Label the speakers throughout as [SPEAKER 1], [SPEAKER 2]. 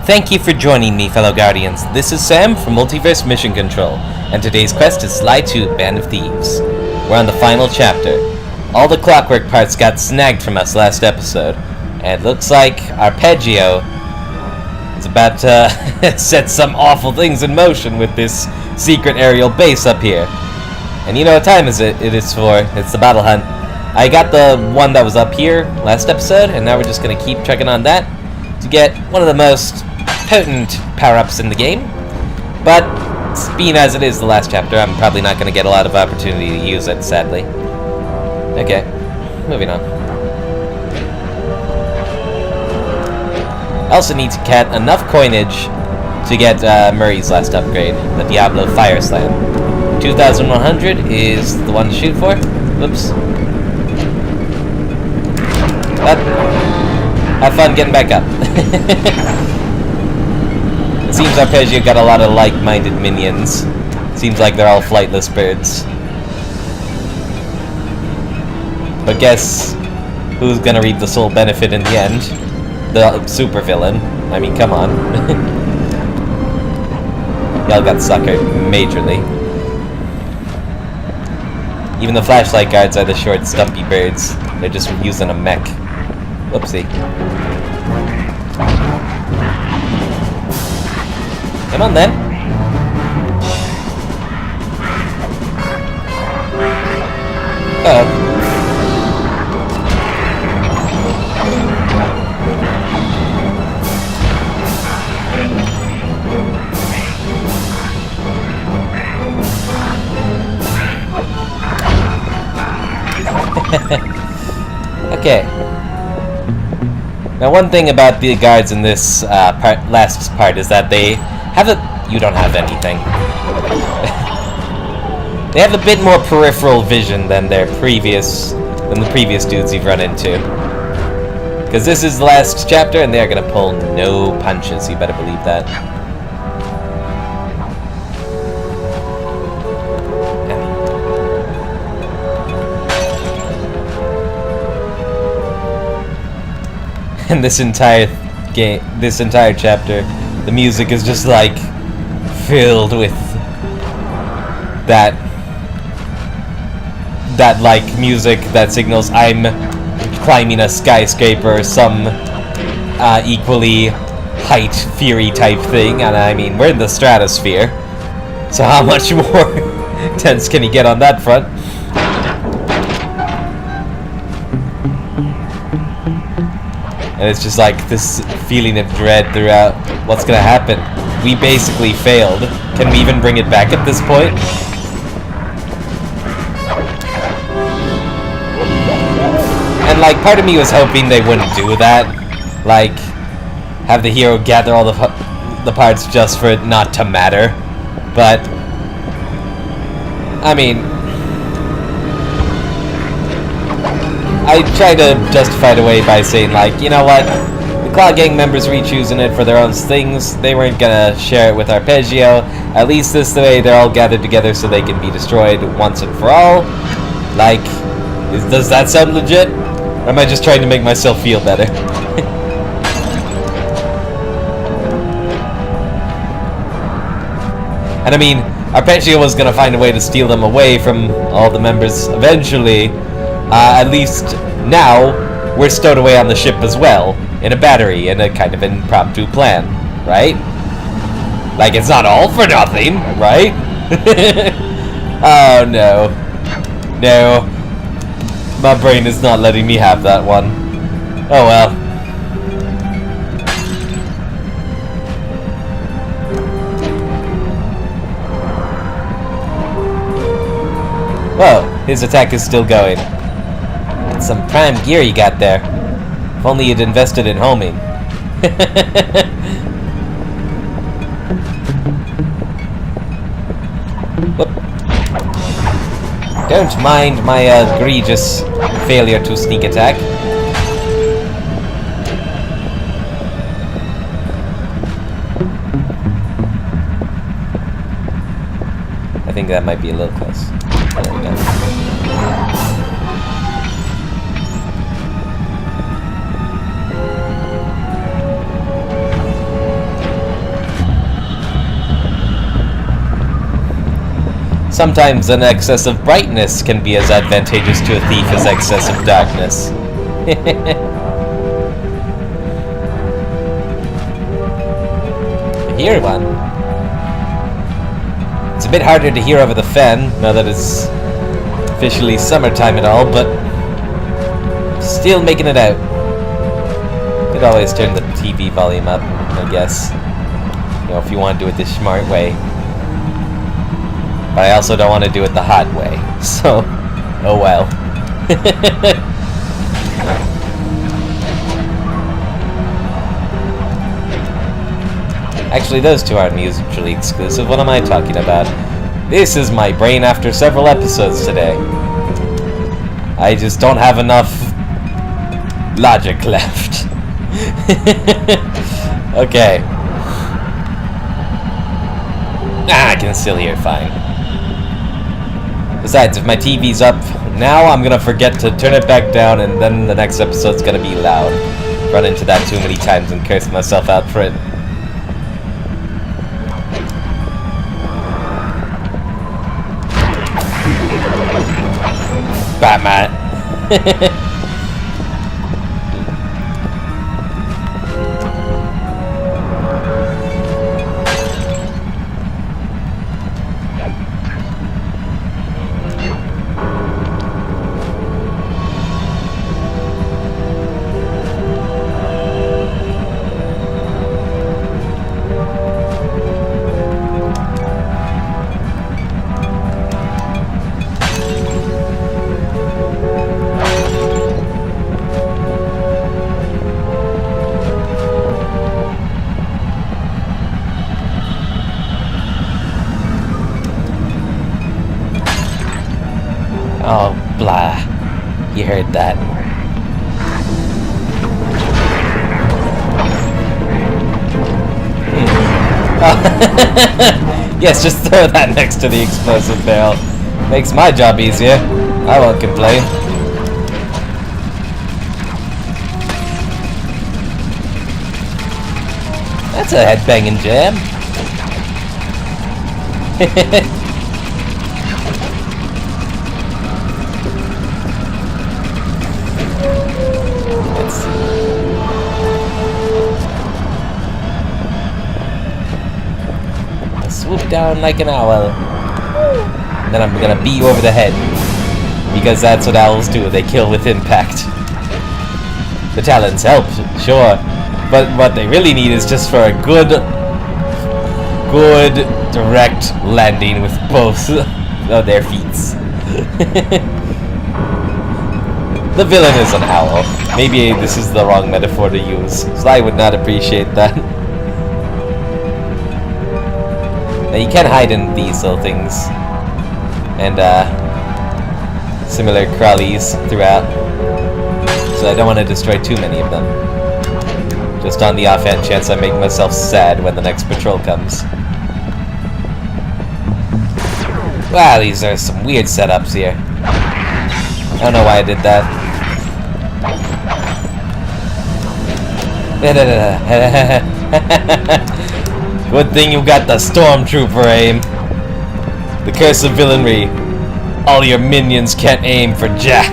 [SPEAKER 1] Thank you for joining me, fellow Guardians. This is Sam from Multiverse Mission Control, and today's quest is Sly 2, Band of Thieves. We're on the final chapter. All the Clockwerk parts got snagged from us last episode, and it looks like Arpeggio is about to set some awful things in motion with this secret aerial base up here. And you know what time it is for. It's the battle hunt. I got the one that was up here last episode, and now we're just going to keep checking on that to get one of the most potent power-ups in the game. But being as it is the last chapter, I'm probably not going to get a lot of opportunity to use it, sadly. Okay, moving on. I also need to get enough coinage to get Murray's last upgrade, the Diablo Fire Slam. 2,100 is the one to shoot for. Whoops. But have fun getting back up. It seems Arpeggio got a lot of like-minded minions. Seems like they're all flightless birds. But guess who's gonna reap the sole benefit in the end? The supervillain. I mean, come on. Y'all got suckered majorly. Even the flashlight guards are the short, stumpy birds. They're just using a mech. Whoopsie. Come on then. Uh-oh. Okay. Now, one thing about the guards in this last part is that they have you don't have anything. They have a bit more peripheral vision than the previous dudes you've run into. Because this is the last chapter, and they're gonna pull no punches. You better believe that. And this entire chapter, the music is just like filled with that like music that signals I'm climbing a skyscraper or some equally height fury type thing. And I mean, we're in the stratosphere, so how much more tense can you get on that front? And it's just like this feeling of dread throughout. What's gonna happen? We basically failed. Can we even bring it back at this point? And like, part of me was hoping they wouldn't do that. Like, have the hero gather all the parts just for it not to matter. But I mean, I try to justify it away by saying, like, you know what? The Claw Gang members were choosing it for their own things. They weren't gonna share it with Arpeggio. At least this way they're all gathered together so they can be destroyed once and for all. Like, does that sound legit? Or am I just trying to make myself feel better? And I mean, Arpeggio was gonna find a way to steal them away from all the members eventually. At least now, we're stowed away on the ship as well, in a battery, in a kind of impromptu plan, right? Like, it's not all for nothing, right? Oh, no. No. My brain is not letting me have that one. Oh, well. Whoa, his attack is still going. Some prime gear you got there. If only you'd invested in homing. Whoop. Don't mind my egregious failure to sneak attack. I think that might be a little close. There we go. Sometimes an excess of brightness can be as advantageous to a thief as excess of darkness. I hear one. It's a bit harder to hear over the fan now that it's officially summertime and all, but still making it out. Could always turn the TV volume up, I guess. You know, if you want to do it the smart way. But I also don't want to do it the hot way. So, oh well. Actually, those two aren't mutually exclusive. What am I talking about? This is my brain after several episodes today. I just don't have enough logic left. Okay. I can still hear fine. Besides, if my TV's up now, I'm gonna forget to turn it back down, and then the next episode's gonna be loud. Run into that too many times and curse myself out for it. Batman. Oh, blah. You heard that. Yes, just throw that next to the explosive barrel. Makes my job easier. I won't complain. That's a headbanging jam. Swoop down like an owl. And then I'm gonna beat you over the head. Because that's what owls do, they kill with impact. The talons help, sure. But what they really need is just for a good direct landing with both of their feet. The villain is an owl. Maybe this is the wrong metaphor to use. So I would not appreciate that. Now you can hide in these little things. And similar crawlies throughout. So I don't want to destroy too many of them. Just on the offhand chance I make myself sad when the next patrol comes. Wow, these are some weird setups here. I don't know why I did that. Good thing you got the stormtrooper aim. The curse of villainy. All your minions can't aim for jack.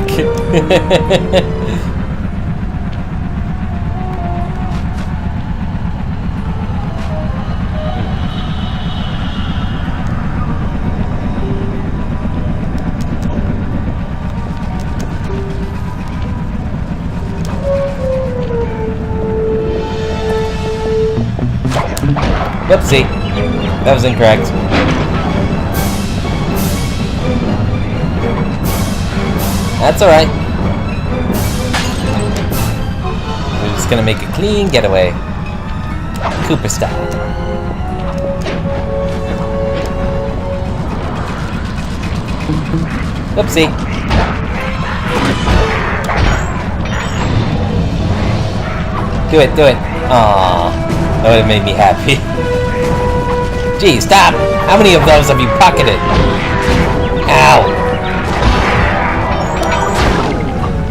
[SPEAKER 1] Whoopsie. That was incorrect. That's alright. We're just gonna make a clean getaway. Cooper style. Whoopsie. Do it, do it. Aww. That would have made me happy. Gee, stop! How many of those have you pocketed? Ow!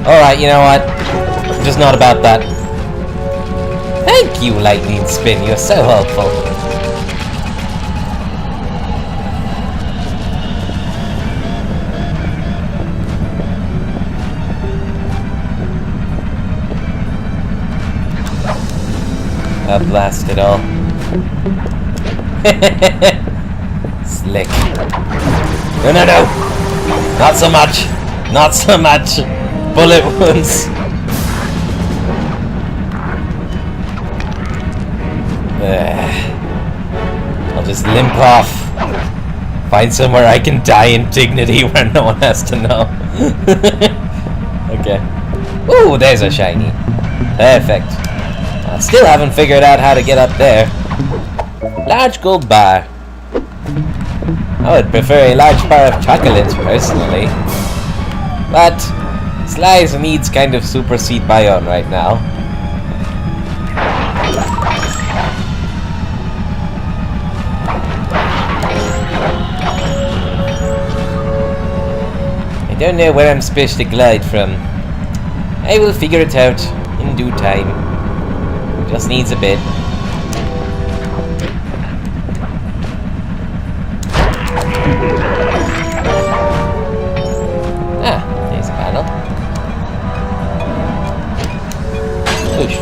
[SPEAKER 1] Alright, you know what? Just not about that. Thank you, Lightning Spin. You're so helpful. Ah, blast it all. Slick. No, no, no! Not so much! Not so much! Bullet wounds! I'll just limp off. Find somewhere I can die in dignity where no one has to know. Okay. Ooh, there's a shiny. Perfect. I still haven't figured out how to get up there. Large gold bar. I would prefer a large bar of chocolate, personally. But Sly's needs kind of supersede my own right now. I don't know where I'm supposed to glide from. I will figure it out in due time. Just needs a bit. Ah, there's a panel. Push.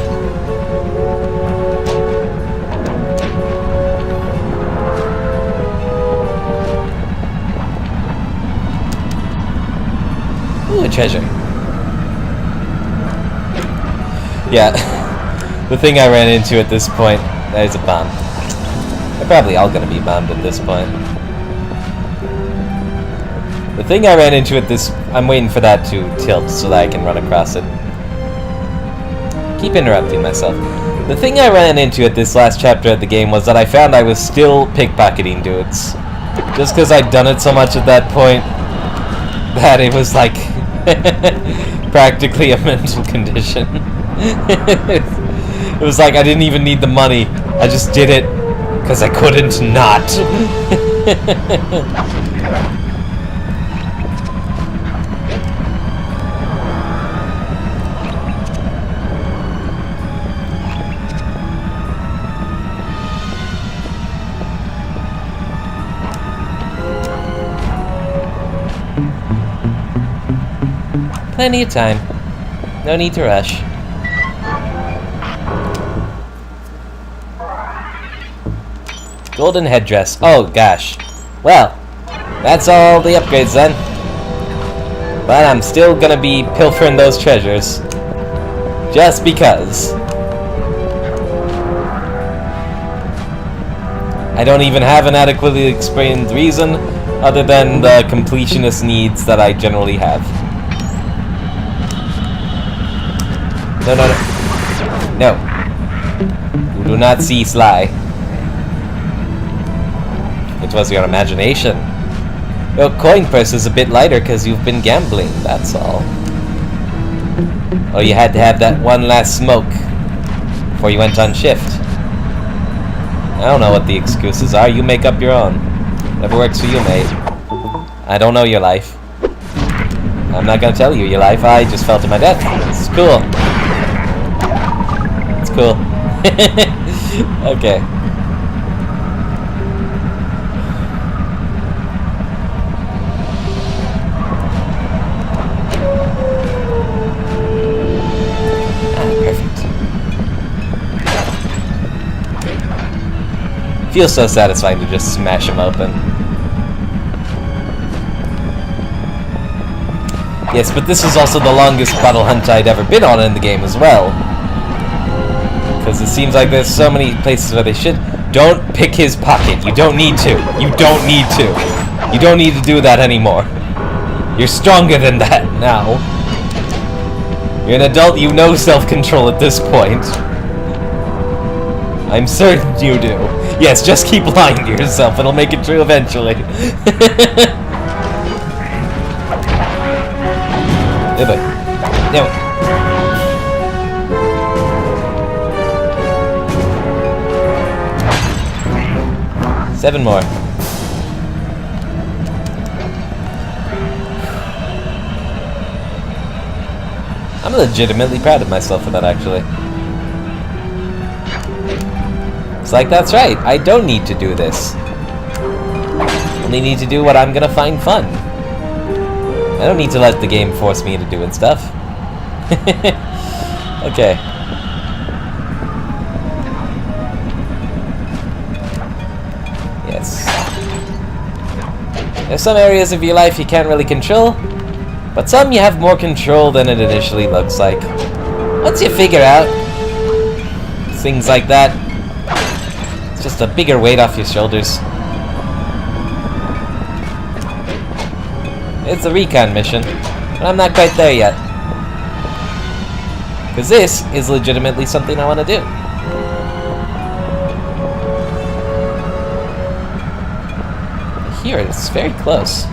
[SPEAKER 1] Ooh, a treasure. Yeah, the thing I ran into at this point, there's a bomb. They're probably all gonna be bombed at this point. The thing I ran into at this, I'm waiting for that to tilt so that I can run across it. Keep interrupting myself. The thing I ran into at this last chapter of the game was that I found I was still pickpocketing dudes. Just because I'd done it so much at that point that it was like practically a mental condition. It was like I didn't even need the money. I just did it because I couldn't not. Plenty of time. No need to rush. Golden headdress. Oh gosh. Well, that's all the upgrades then. But I'm still gonna be pilfering those treasures. Just because. I don't even have an adequately explained reason other than the completionist needs that I generally have. No, no, no. No. You do not see Sly. It was your imagination. Your coin purse is a bit lighter because you've been gambling, that's all. Or you had to have that one last smoke before you went on shift. I don't know what the excuses are. You make up your own. Whatever works for you, mate. I don't know your life. I'm not gonna tell you your life. I just fell to my death. It's cool. It's cool. Okay. Feels so satisfying to just smash them open. Yes, but this is also the longest battle hunt I'd ever been on in the game as well. Because it seems like there's so many places where they should. Don't pick his pocket. You don't need to. You don't need to. You don't need to do that anymore. You're stronger than that now. You're an adult, you know self-control at this point. I'm certain you do. Yes, just keep lying to yourself. It'll make it true eventually. No. 7 more. I'm legitimately proud of myself for that, actually. It's like, that's right, I don't need to do this. Only need to do what I'm gonna find fun. I don't need to let the game force me into doing stuff. There's some areas of your life you can't really control, but some you have more control than it initially looks like. Once you figure out things like that, it's just a bigger weight off your shoulders. It's a recon mission, but I'm not quite there yet. Because this is legitimately something I want to do. Here, it's very close.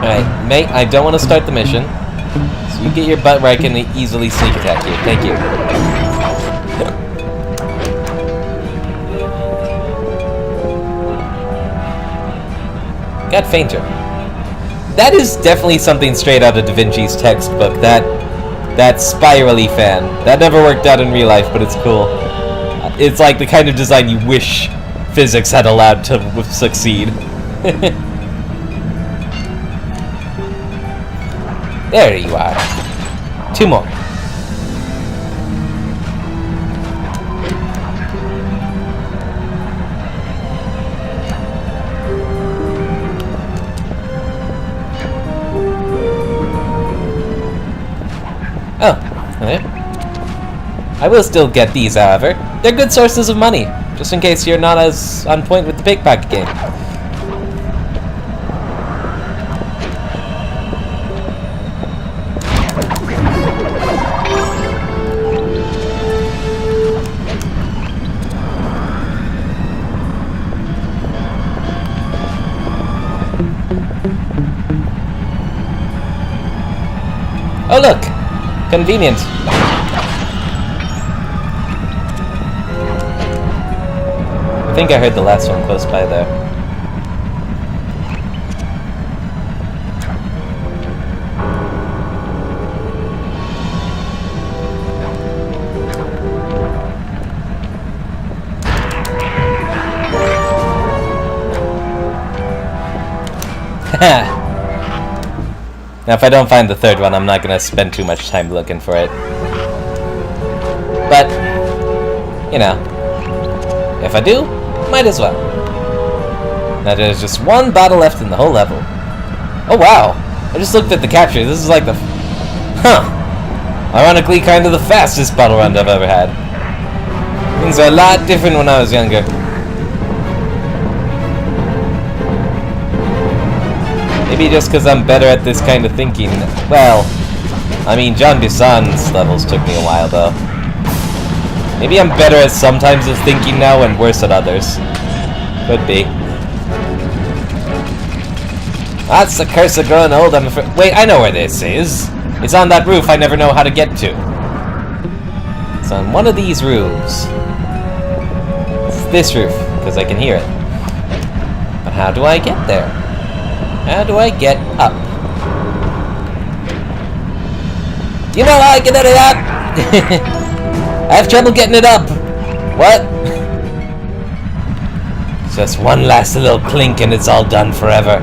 [SPEAKER 1] Alright, mate, I don't want to start the mission. So you get your butt where I can easily sneak attack you. Thank you. Got fainter. That is definitely something straight out of Da Vinci's textbook, that spirally fan. That never worked out in real life, but it's cool. It's like the kind of design you wish physics had allowed to succeed. There you are. 2 more. Oh, okay. I will still get these, however. They're good sources of money, just in case you're not as on point with the pickpocket game. Oh look! Convenient. I think I heard the last one close by there. Haha! Now, if I don't find the third one, I'm not going to spend too much time looking for it. But, you know, if I do, might as well. Now, there's just one bottle left in the whole level. Oh, wow. I just looked at the capture. This is like the... Ironically, kind of the fastest bottle run I've ever had. Things are a lot different when I was younger. Maybe just because I'm better at this kind of thinking. Well, I mean, John Busan's levels took me a while, though. Maybe I'm better at some types of thinking now and worse at others. Could be. That's the curse of growing old, I'm afraid. Wait, I know where this is. It's on that roof I never know how to get to. It's on one of these roofs. It's this roof, because I can hear it. But how do I get there? How do I get up? You know how I get out of that? I have trouble getting it up. What? Just one last little clink and it's all done forever.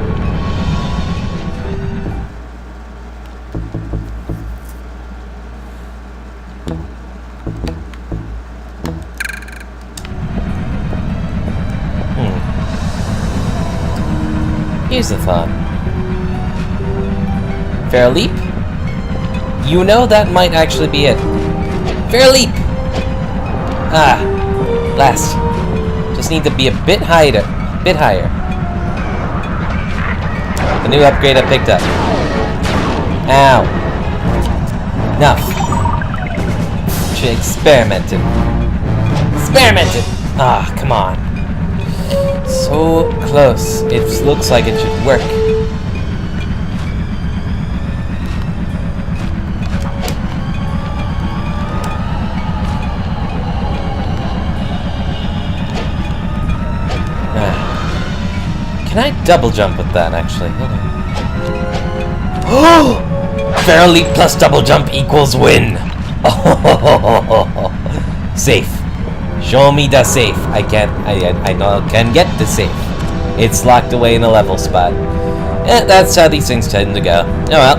[SPEAKER 1] Here's the thought. Fair leap? You know that might actually be it. Fair leap! Ah, last. Just need to be a bit higher. The new upgrade I picked up. Ow. Enough. Experimented. Ah, come on. So close. It looks like it should work. Can I double jump with that, actually? Hold on. Oh! Fair leap plus double jump equals win! Oh, safe. Show me the safe. I know I can get the safe. It's locked away in a level spot. That's how these things tend to go. Oh well.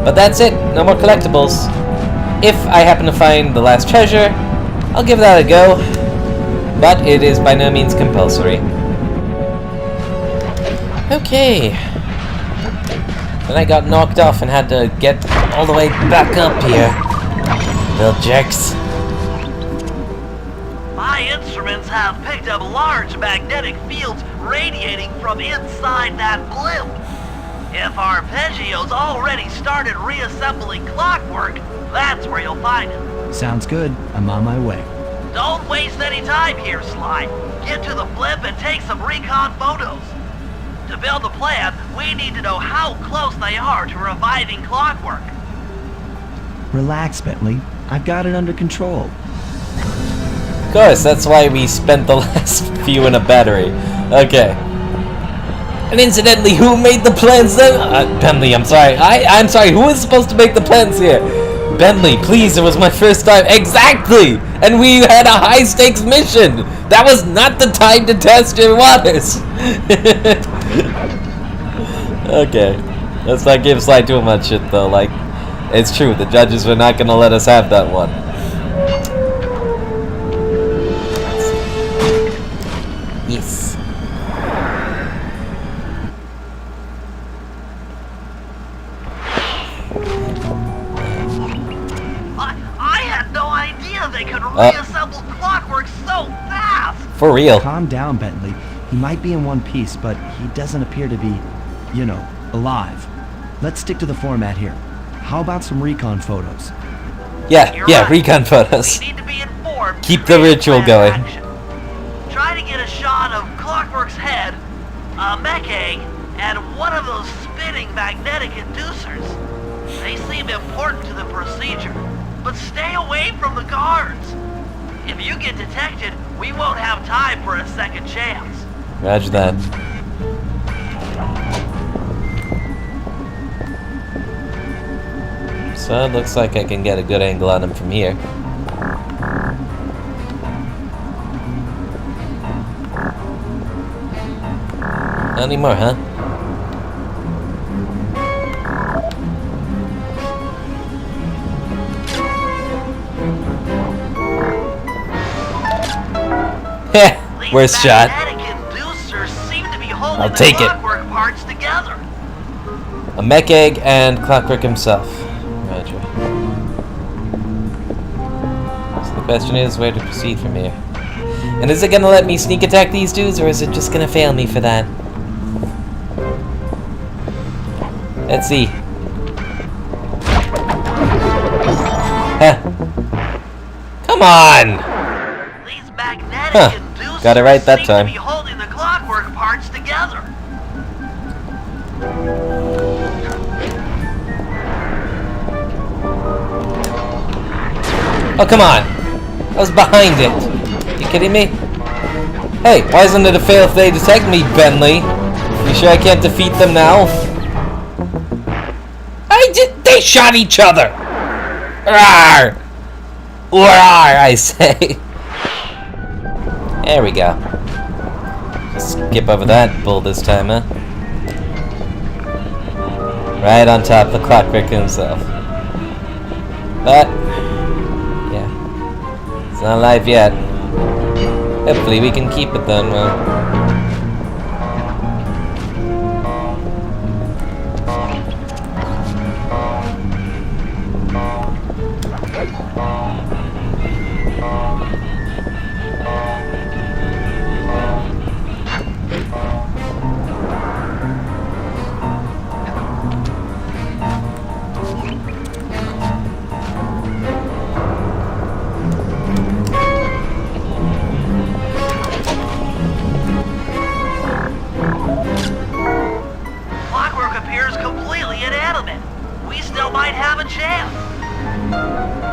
[SPEAKER 1] But that's it. No more collectibles. If I happen to find the last treasure, I'll give that a go. But it is by no means compulsory. Okay. Then I got knocked off and had to get all the way back up here. Little jerks.
[SPEAKER 2] My instruments have picked up large magnetic fields radiating from inside that blimp. If Arpeggio's already started reassembling Clockwerk, that's where you'll find him.
[SPEAKER 3] Sounds good. I'm on my way.
[SPEAKER 2] Don't waste any time here, Sly. Get to the blimp and take some recon photos. To build a plan, we need to know how close they are to reviving Clockwerk.
[SPEAKER 3] Relax, Bentley. I've got it under control.
[SPEAKER 1] Of course, that's why we spent the last few in a battery. Okay. And incidentally, who made the plans then? Bentley, I'm sorry. I'm sorry, who was supposed to make the plans here? Bentley, please, it was my first time. Exactly! And we had a high-stakes mission! That was not the time to test your waters! Okay. Let's not give Sly too much shit, though. Like, it's true, the judges were not gonna let us have that one. Yes.
[SPEAKER 2] I had no idea they could reassemble Clockwerk so fast!
[SPEAKER 1] For real.
[SPEAKER 3] Calm down, Bentley. He might be in one piece, but he doesn't appear to be, you know, alive. Let's stick to the format here. How about some recon photos?
[SPEAKER 1] Yeah,
[SPEAKER 2] You're
[SPEAKER 1] yeah,
[SPEAKER 2] right.
[SPEAKER 1] recon photos.
[SPEAKER 2] We need to be informed.
[SPEAKER 1] Keep the ritual going.
[SPEAKER 2] Action. Try to get a shot of Clockwerk's head, a mech egg, and one of those spinning magnetic inducers. They seem important to the procedure, but stay away from the guards. If you get detected, we won't have time for a second chance.
[SPEAKER 1] Roger that. So it looks like I can get a good angle on him from here. Not anymore, huh? Heh, worst shot. I'll take it.
[SPEAKER 2] Parts together.
[SPEAKER 1] A mech egg and Clockwerk himself. Roger. So the question is where to proceed from here. And is it gonna let me sneak attack these dudes, or is it just gonna fail me for that? Let's see. Huh. Come on!
[SPEAKER 2] These magnetic
[SPEAKER 1] Huh.
[SPEAKER 2] inducers
[SPEAKER 1] Got it right that
[SPEAKER 2] seem
[SPEAKER 1] time.
[SPEAKER 2] to be holding the Clockwerk parts together.
[SPEAKER 1] Oh, come on! I was behind it. You kidding me? Hey, why isn't it a fail if they detect me, Bentley? You sure I can't defeat them now? They shot each other! Rawr! Rawr, I say. There we go. Just skip over that bull this time, huh? Right on top of the Clockwerk himself. But, yeah. It's not alive yet. Hopefully we can keep it then, well.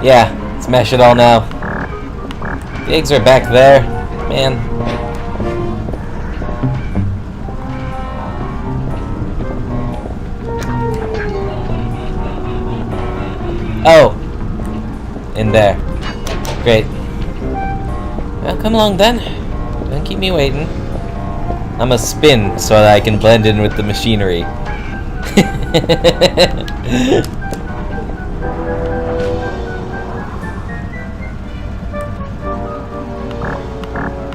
[SPEAKER 1] Yeah, smash it all now. The eggs are back there. Man. Oh. In there. Great. Well, come along then. Don't keep me waiting. I'm a spin so that I can blend in with the machinery.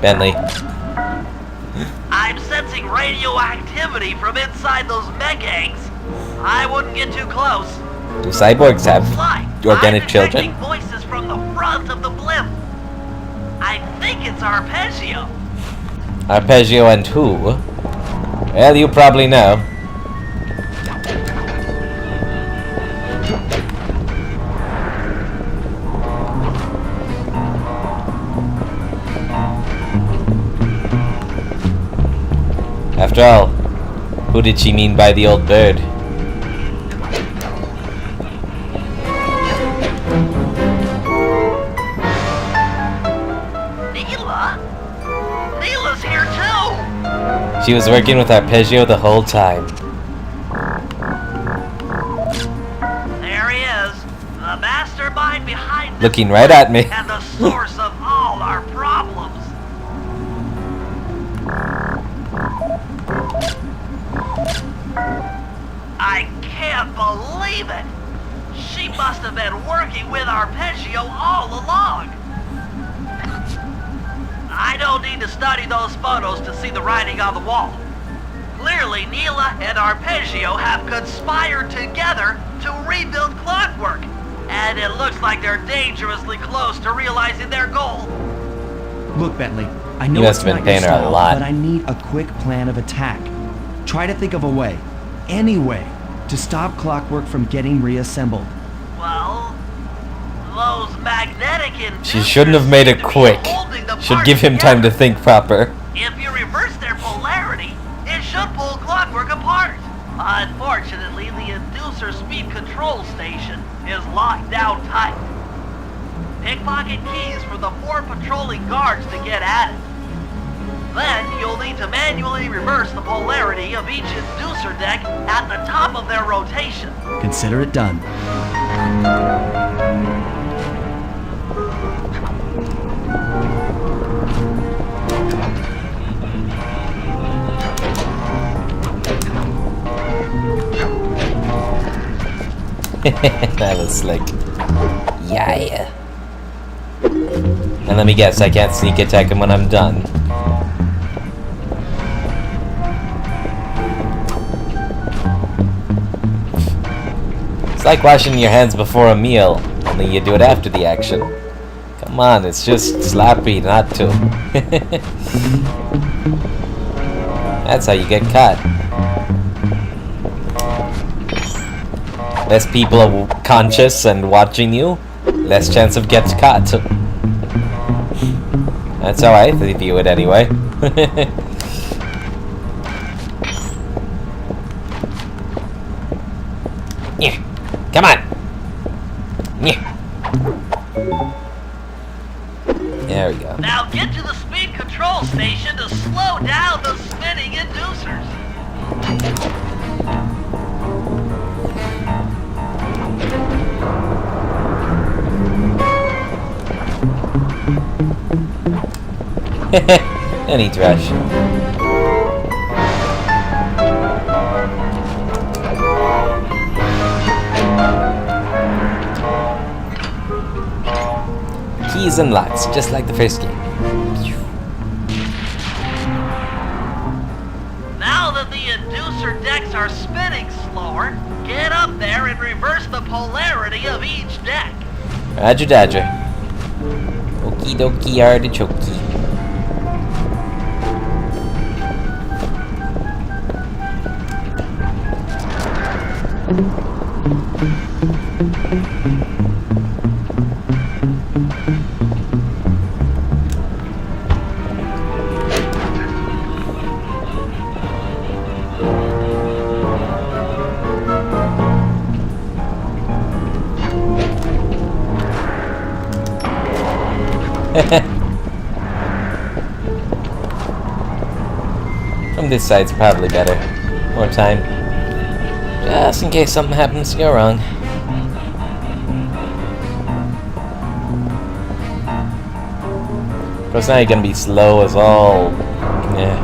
[SPEAKER 2] Bentley. I'm sensing radioactivity from inside those mech eggs. I wouldn't get too close.
[SPEAKER 1] Do cyborgs have
[SPEAKER 2] Sly,
[SPEAKER 1] organic
[SPEAKER 2] I'm
[SPEAKER 1] children?
[SPEAKER 2] detecting voices from the front of the blimp. I think it's Arpeggio.
[SPEAKER 1] Arpeggio and who? Well, you probably know. After all, who did she mean by the old bird?
[SPEAKER 2] Neela's here too.
[SPEAKER 1] She was working with Arpeggio the whole time.
[SPEAKER 2] There he is, the mastermind behind this
[SPEAKER 1] Looking right at me.
[SPEAKER 2] and the source of all our problems. I can't believe it. She must have been working with Arpeggio all along. I don't need to study those photos to see the writing on the wall. Clearly, Neela and Arpeggio have conspired together to rebuild Clockwerk, and it looks like they're dangerously close to realizing their goal.
[SPEAKER 3] Look, Bentley, I know
[SPEAKER 1] You
[SPEAKER 3] it's
[SPEAKER 1] must have
[SPEAKER 3] not
[SPEAKER 1] been
[SPEAKER 3] your
[SPEAKER 1] paying her a
[SPEAKER 3] style,
[SPEAKER 1] lot.
[SPEAKER 3] but I need a quick plan of attack. Try to think of a way, any way, to stop Clockwerk from getting reassembled.
[SPEAKER 2] Well, those magnetic inducers
[SPEAKER 1] She shouldn't have made it
[SPEAKER 2] seem to be
[SPEAKER 1] quick.
[SPEAKER 2] holding the
[SPEAKER 1] Should
[SPEAKER 2] parts
[SPEAKER 1] give him time to
[SPEAKER 2] together.
[SPEAKER 1] think proper.
[SPEAKER 2] If you reverse their polarity, it should pull Clockwerk apart. Unfortunately, the inducer speed control station is locked down tight. Pickpocket keys for the 4 patrolling guards to get at it. Then you'll need to manually reverse the polarity of each inducer deck at the top of their rotation.
[SPEAKER 3] Consider it done.
[SPEAKER 1] That was slick. Yeah. And let me guess, I can't sneak attack him when I'm done. It's like washing your hands before a meal, only you do it after the action. Come on, it's just sloppy not to. That's how you get caught. Less people are conscious and watching you, less chance of getting caught. That's how I view it anyway. Yeah. Come on. Yeah. There we go.
[SPEAKER 2] Now get to the speed control station to slow down the spinning inducers.
[SPEAKER 1] Any trash. Keys and locks, just like the first game.
[SPEAKER 2] Now that the inducer decks are spinning slower, get up there and reverse the polarity of each deck.
[SPEAKER 1] Roger Dodger. Okie dokie artichoke. From this side's probably better. More time. Just in case something happens to go wrong. Of course now you're gonna be slow as all. Yeah.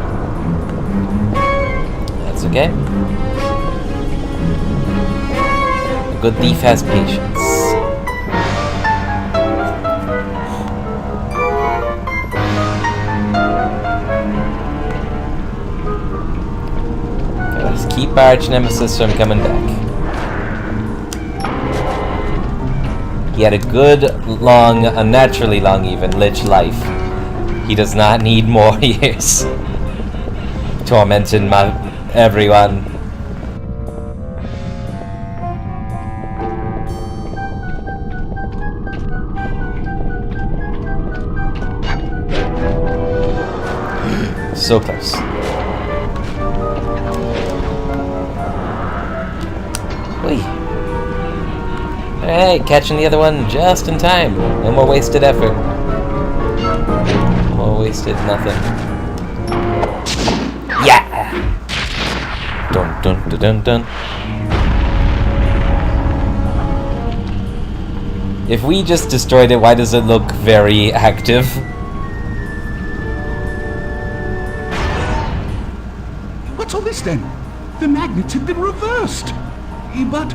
[SPEAKER 1] That's okay. A good thief has patience. keep our arch nemesis from coming back. He had a good, long, unnaturally long even, lich life. He does not need more years. Tormenting everyone. So close. Whee. Alright, catching the other one just in time. No more wasted effort. No more wasted nothing. Yeah! Dun dun dun dun dun. If we just destroyed it, why does it look very active?
[SPEAKER 4] What's all this then? The magnets have been reversed. But,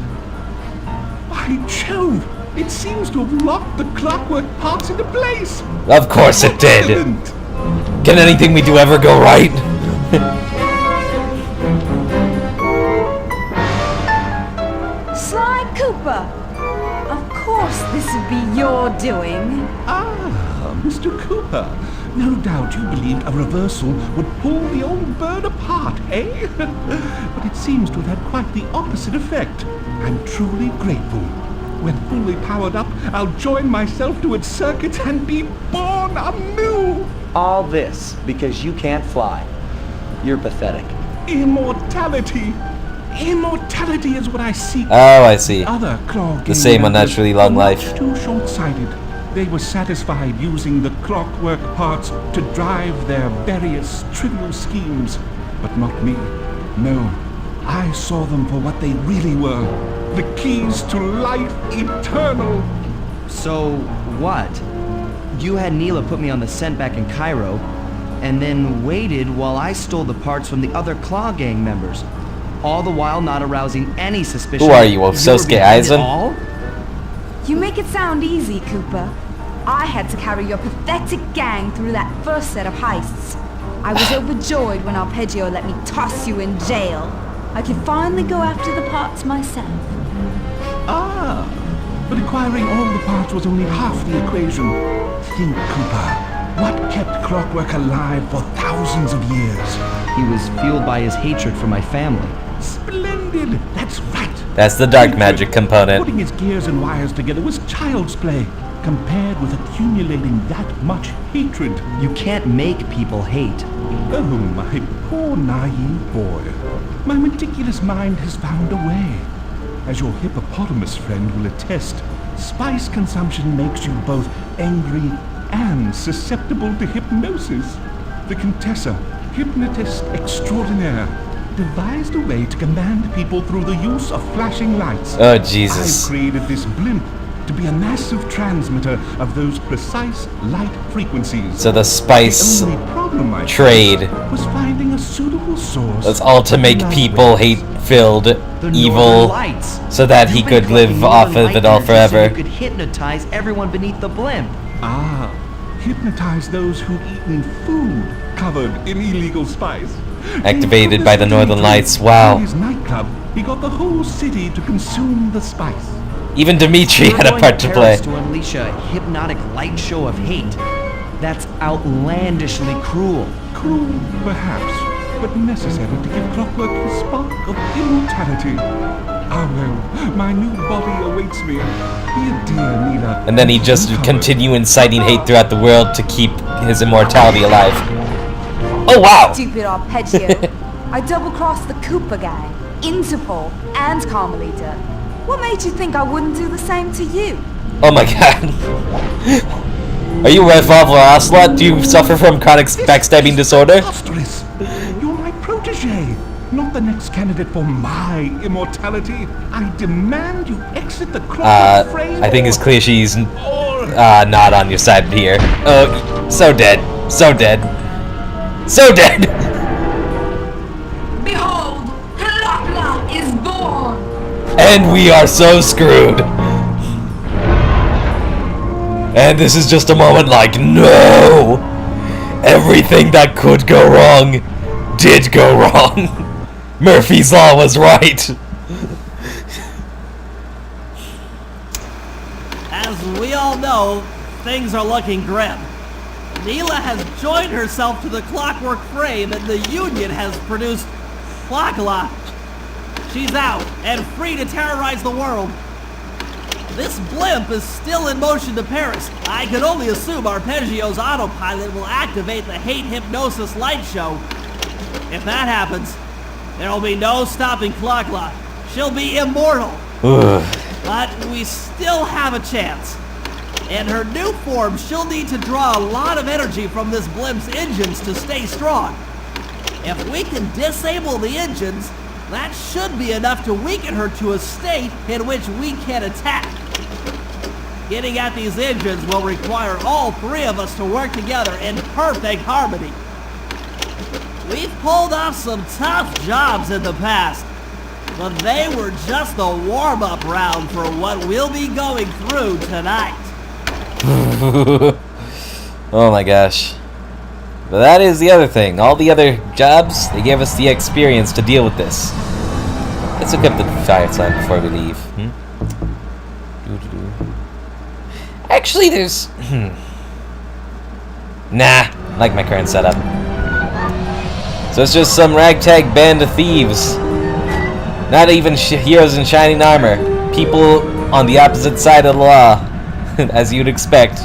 [SPEAKER 4] by Jove, it seems to have locked the clockwork parts into place.
[SPEAKER 1] Of course it did.
[SPEAKER 4] Excellent.
[SPEAKER 1] Can anything we do ever go right?
[SPEAKER 5] Sly Cooper! Of course this would be your doing.
[SPEAKER 4] Ah, Mr. Cooper. No doubt you believed a reversal would pull the old bird apart, eh? But it seems to have had quite the opposite effect. I'm truly grateful. When fully powered up, I'll join myself to its circuits and be born anew.
[SPEAKER 3] All this because you can't fly. You're pathetic.
[SPEAKER 4] Immortality. Immortality is what I seek.
[SPEAKER 1] Oh, I see.
[SPEAKER 4] Other claw
[SPEAKER 1] The same unnaturally long life.
[SPEAKER 4] Too short-sighted. They were satisfied using the clockwork parts to drive their various trivial schemes. But not me. No. I saw them for what they really were. The keys to life eternal.
[SPEAKER 3] So, what? You had Neela put me on the scent back in Cairo, and then waited while I stole the parts from the other Claw Gang members. All the while not arousing any suspicion.
[SPEAKER 1] Who are you,
[SPEAKER 3] were
[SPEAKER 1] Osuke
[SPEAKER 3] behind it
[SPEAKER 1] Aizen?
[SPEAKER 3] all?
[SPEAKER 5] You make it sound easy, Cooper. I had to carry your pathetic gang through that first set of heists. I was overjoyed when Arpeggio let me toss you in jail. I could finally go after the parts myself.
[SPEAKER 4] Ah, but acquiring all the parts was only half the equation. Think, Cooper. What kept Clockwerk alive for thousands of years?
[SPEAKER 3] He was fueled by his hatred for my family.
[SPEAKER 4] Splendid! That's right.
[SPEAKER 1] That's the dark magic component.
[SPEAKER 4] Putting his gears and wires together was child's play, compared with accumulating that much hatred.
[SPEAKER 3] You can't make people hate.
[SPEAKER 4] Oh, my poor naive boy. My meticulous mind has found a way. As your hippopotamus friend will attest, spice consumption makes you both angry and susceptible to hypnosis. The Contessa, hypnotist extraordinaire, devised a way to command people through the use of flashing lights.
[SPEAKER 1] Oh, Jesus.
[SPEAKER 4] I've created this blimp to be a massive transmitter of those precise light frequencies.
[SPEAKER 1] So the spice
[SPEAKER 4] The only problem I
[SPEAKER 1] trade
[SPEAKER 4] was finding a suitable source.
[SPEAKER 1] was all to make people hate-filled,
[SPEAKER 3] The
[SPEAKER 1] evil,
[SPEAKER 3] Northern Lights.
[SPEAKER 1] so that he
[SPEAKER 3] You've been
[SPEAKER 1] could live
[SPEAKER 3] collecting
[SPEAKER 1] off
[SPEAKER 3] Northern
[SPEAKER 1] of it
[SPEAKER 3] Light
[SPEAKER 1] all
[SPEAKER 3] energy so
[SPEAKER 1] forever.
[SPEAKER 3] you could hypnotize everyone beneath the blimp.
[SPEAKER 4] Ah, hypnotize those who've eaten food covered in illegal spice.
[SPEAKER 1] Activated
[SPEAKER 4] In
[SPEAKER 1] by the Northern Lights, wow.
[SPEAKER 4] In his nightclub, he got the whole city to consume the spice.
[SPEAKER 1] Even Dimitri
[SPEAKER 3] We're
[SPEAKER 1] had a
[SPEAKER 3] going
[SPEAKER 1] part to play.
[SPEAKER 3] Paris to unleash a hypnotic light show of hate. That's outlandishly cruel.
[SPEAKER 4] Cruel, perhaps, but necessary to give Clockwerk his spark of immortality. Ah well, my new body awaits me. Be a dear, Nina.
[SPEAKER 1] And then he just continue inciting hate throughout the world to keep his immortality alive. Oh wow!
[SPEAKER 5] Stupid Arpeggio. I double-crossed the Cooper gang, Interpol, and Carmelita. What made you think I wouldn't do the same to you?
[SPEAKER 1] Oh my god. Are you Revolver Ocelot? Do you suffer from chronic backstabbing disorder?
[SPEAKER 4] Preposterous. You're my protege, not the next candidate for my immortality. I demand you exit the Clockwerk frame.
[SPEAKER 1] I think it's clear she's
[SPEAKER 4] or
[SPEAKER 1] not on your side here. Oh, so dead. So dead. So dead!
[SPEAKER 5] Behold, Halakla is born!
[SPEAKER 1] And we are so screwed. And this is just a moment like, no! Everything that could go wrong did go wrong. Murphy's Law was right!
[SPEAKER 6] As we all know, things are looking grim. Neela has joined herself to the Clockwerk frame and the Union has produced Clockla. She's out and free to terrorize the world. This blimp is still in motion to Paris. I can only assume Arpeggio's autopilot will activate the hate hypnosis light show. If that happens, there will be no stopping Clockla. She'll be immortal. But we still have a chance. In her new form, she'll need to draw a lot of energy from this blimp's engines to stay strong. If we can disable the engines, that should be enough to weaken her to a state in which we can attack. Getting at these engines will require all three of us to work together in perfect harmony. We've pulled off some tough jobs in the past, but they were just the warm-up round for what we'll be going through tonight.
[SPEAKER 1] Oh my gosh. But that is the other thing. All the other jobs, they gave us the experience to deal with this. Let's equip the fire sign before we leave. Actually, there's... Nah, I like my current setup. So it's just some ragtag band of thieves. Not even heroes in shining armor. People on the opposite side of the law. As you'd expect.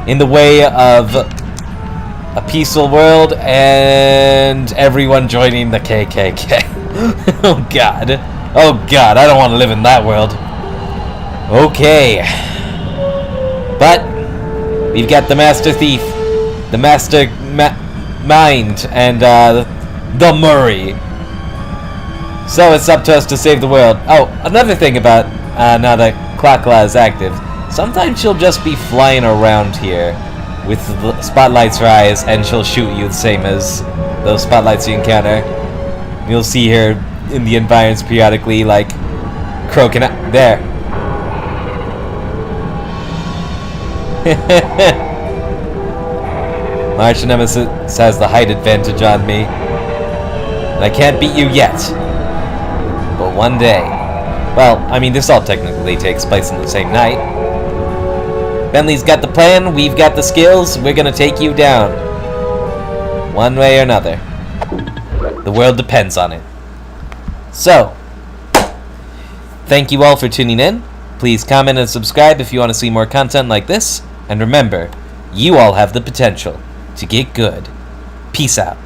[SPEAKER 1] In the way of a peaceful world and everyone joining the KKK. Oh god. Oh god, I don't want to live in that world. Okay. But we've got the Master Thief, the Master Mind, and the Murray. So it's up to us to save the world. Oh, another thing about now that Clockla is active. Sometimes she'll just be flying around here with the spotlights for eyes, and she'll shoot you the same as those spotlights you encounter. You'll see her in the environs periodically, like croaking out there. My arch nemesis has the height advantage on me, and I can't beat you yet. But one day. Well, I mean, this all technically takes place in the same night. Bentley's got the plan, we've got the skills, we're gonna take you down. One way or another. The world depends on it. So, thank you all for tuning in. Please comment and subscribe if you want to see more content like this. And remember, you all have the potential to get good. Peace out.